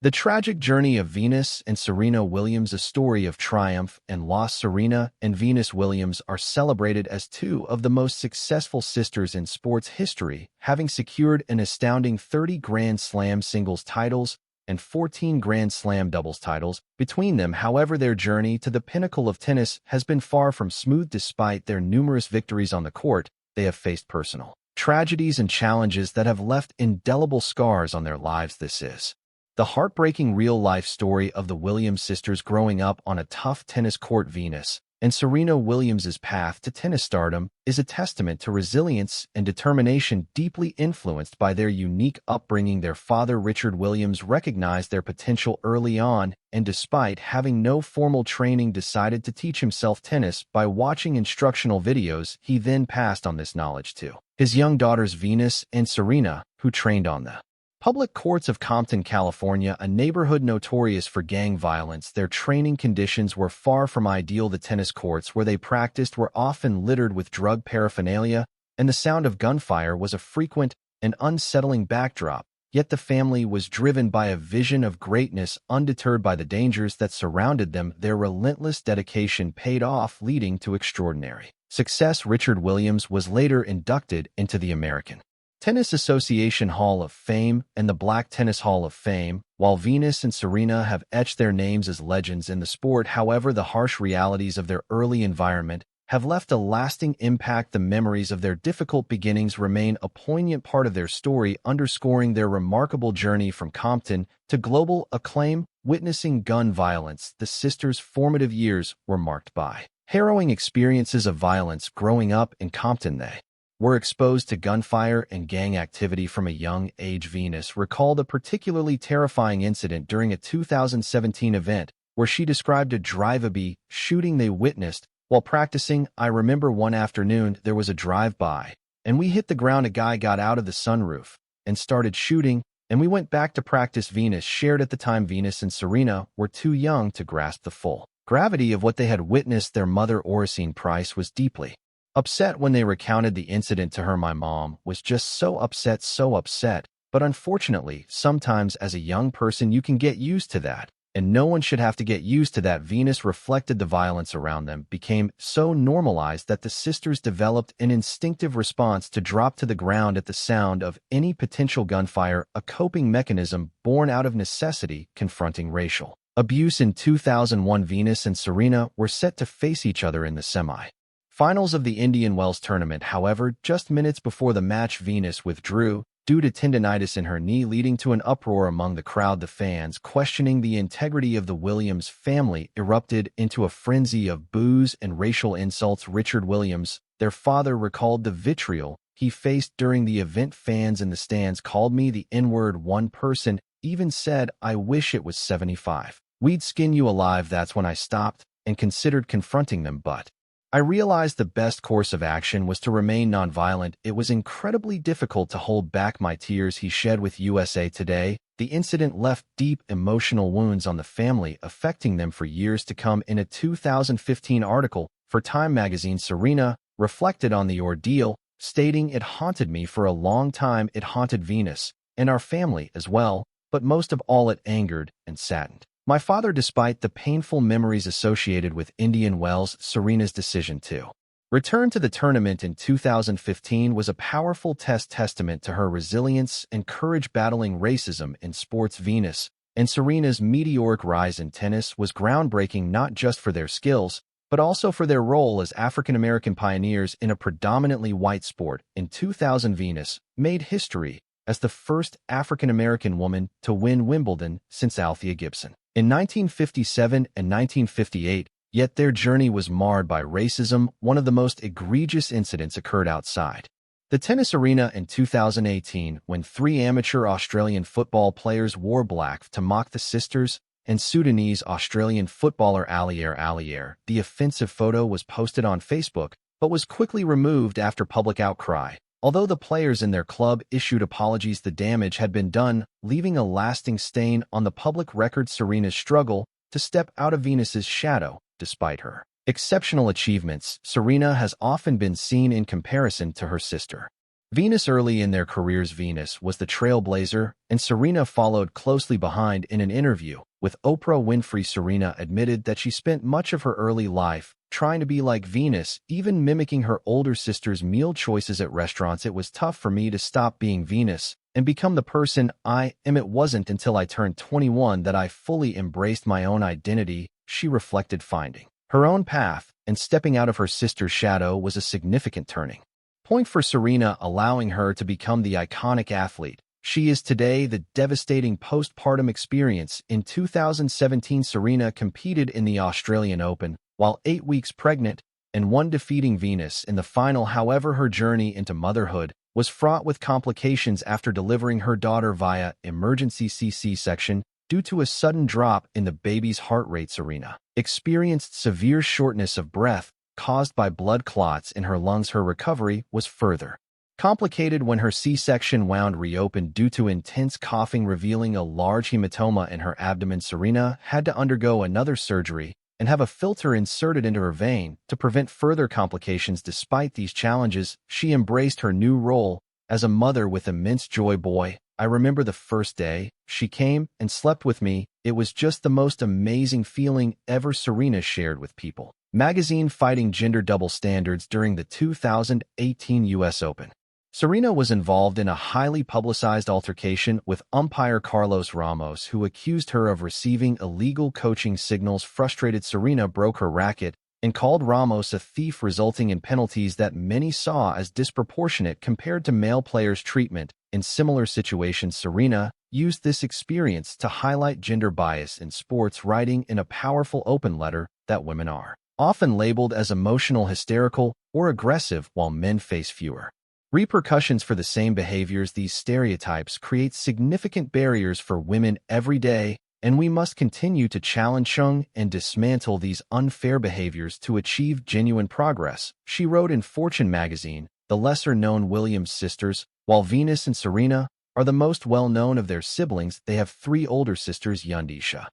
The tragic journey of Venus and Serena Williams, a story of triumph and loss. Serena and Venus Williams are celebrated as two of the most successful sisters in sports history, having secured an astounding 30 Grand Slam singles titles and 14 Grand Slam doubles titles between them. However, their journey to the pinnacle of tennis has been far from smooth. Despite their numerous victories on the court, they have faced personal tragedies and challenges that have left indelible scars on their lives. This is the heartbreaking real-life story of the Williams sisters growing up on a tough tennis court. Venus and Serena Williams' path to tennis stardom is a testament to resilience and determination, deeply influenced by their unique upbringing. Their father, Richard Williams, recognized their potential early on, and despite having no formal training, decided to teach himself tennis by watching instructional videos. He then passed on this knowledge to his young daughters, Venus and Serena, who trained on the public courts of Compton, California, a neighborhood notorious for gang violence. Their training conditions were far from ideal. The tennis courts where they practiced were often littered with drug paraphernalia, and the sound of gunfire was a frequent and unsettling backdrop. Yet the family was driven by a vision of greatness, undeterred by the dangers that surrounded them. Their relentless dedication paid off, leading to extraordinary success. Richard Williams was later inducted into the American Tennis Association Hall of Fame and the Black Tennis Hall of Fame, while Venus and Serena have etched their names as legends in the sport. However, the harsh realities of their early environment have left a lasting impact. The memories of their difficult beginnings remain a poignant part of their story, underscoring their remarkable journey from Compton to global acclaim. Witnessing gun violence, the sisters' formative years were marked by harrowing experiences of violence. Growing up in Compton, they were exposed to gunfire and gang activity from a young age. Venus recalled a particularly terrifying incident during a 2017 event where she described a drive-by shooting they witnessed while practicing. "I remember one afternoon there was a drive-by, and we hit the ground. A guy got out of the sunroof and started shooting, and we went back to practice." Venus shared at the time Venus and Serena were too young to grasp the full gravity of what they had witnessed. Their mother, Oracene Price, was deeply upset when they recounted the incident to her. "My mom was just so upset. But unfortunately, sometimes as a young person you can get used to that, and no one should have to get used to that." Venus reflected the violence around them became so normalized that the sisters developed an instinctive response to drop to the ground at the sound of any potential gunfire, a coping mechanism born out of necessity. Confronting racial abuse in 2001, Venus and Serena were set to face each other in the semi-finals of the Indian Wells tournament. However, just minutes before the match, Venus withdrew due to tendinitis in her knee, leading to an uproar among the crowd. The fans, questioning the integrity of the Williams family, erupted into a frenzy of boos and racial insults. Richard Williams, their father, recalled the vitriol he faced during the event. "Fans in the stands called me the N-word. One person even said, 'I wish it was 75. We'd skin you alive.' That's when I stopped and considered confronting them, but I realized the best course of action was to remain nonviolent. It was incredibly difficult to hold back my tears," he shared with USA Today. The incident left deep emotional wounds on the family, affecting them for years to come. In a 2015 article for Time magazine, Serena reflected on the ordeal, stating, "It haunted me for a long time. It haunted Venus and our family as well, but most of all it angered and saddened my father." Despite the painful memories associated with Indian Wells, Serena's decision to return to the tournament in 2015 was a powerful testament to her resilience and courage battling racism in sports. Venus and Serena's meteoric rise in tennis was groundbreaking, not just for their skills, but also for their role as African-American pioneers in a predominantly white sport. In 2000, Venus made history as the first African-American woman to win Wimbledon since Althea Gibson in 1957 and 1958, yet their journey was marred by racism. One of the most egregious incidents occurred outside the tennis arena in 2018 when 3 amateur Australian football players wore black to mock the sisters and Sudanese-Australian footballer Alier. The offensive photo was posted on Facebook, but was quickly removed after public outcry. Although the players and their club issued apologies, the damage had been done, leaving a lasting stain on the public record. Serena's struggle to step out of Venus's shadow. Despite her exceptional achievements, Serena has often been seen in comparison to her sister Venus early in their careers. Venus was the trailblazer, and Serena followed closely behind. In an interview with Oprah Winfrey, Serena admitted that she spent much of her early life trying to be like Venus, even mimicking her older sister's meal choices at restaurants. It was tough for me to stop being Venus and become the person I am. It wasn't until I turned 21 that I fully embraced my own identity, she reflected. Finding her own path and stepping out of her sister's shadow was a significant turning point for Serena, allowing her to become the iconic athlete she is today. The devastating postpartum experience. In 2017, Serena competed in the Australian Open while 8 weeks pregnant and won, defeating Venus in the final. However, her journey into motherhood was fraught with complications after delivering her daughter via emergency C-section. Due to a sudden drop in the baby's heart rate, Serena experienced severe shortness of breath caused by blood clots in her lungs. Her recovery was further complicated when her C-section wound reopened due to intense coughing, revealing a large hematoma in her abdomen. Serena had to undergo another surgery and have a filter inserted into her vein to prevent further complications. Despite these challenges, she embraced her new role as a mother with immense joy. Boy, I remember the first day she came and slept with me. It was just the most amazing feeling ever, Serena shared with People magazine. Fighting gender double standards. During the 2018 U.S. Open, Serena was involved in a highly publicized altercation with umpire Carlos Ramos, who accused her of receiving illegal coaching signals. Frustrated, Serena broke her racket and called Ramos a thief, resulting in penalties that many saw as disproportionate compared to male players' treatment in similar situations. Serena used this experience to highlight gender bias in sports, writing in a powerful open letter that women are often labeled as emotional, hysterical, or aggressive, while men face fewer repercussions for the same behaviors. These stereotypes create significant barriers for women every day, and we must continue to challenge and dismantle these unfair behaviors to achieve genuine progress, she wrote in Fortune magazine. The lesser-known Williams sisters, while Venus and Serena are the most well-known of their siblings, they have 3 older sisters: Yundisha,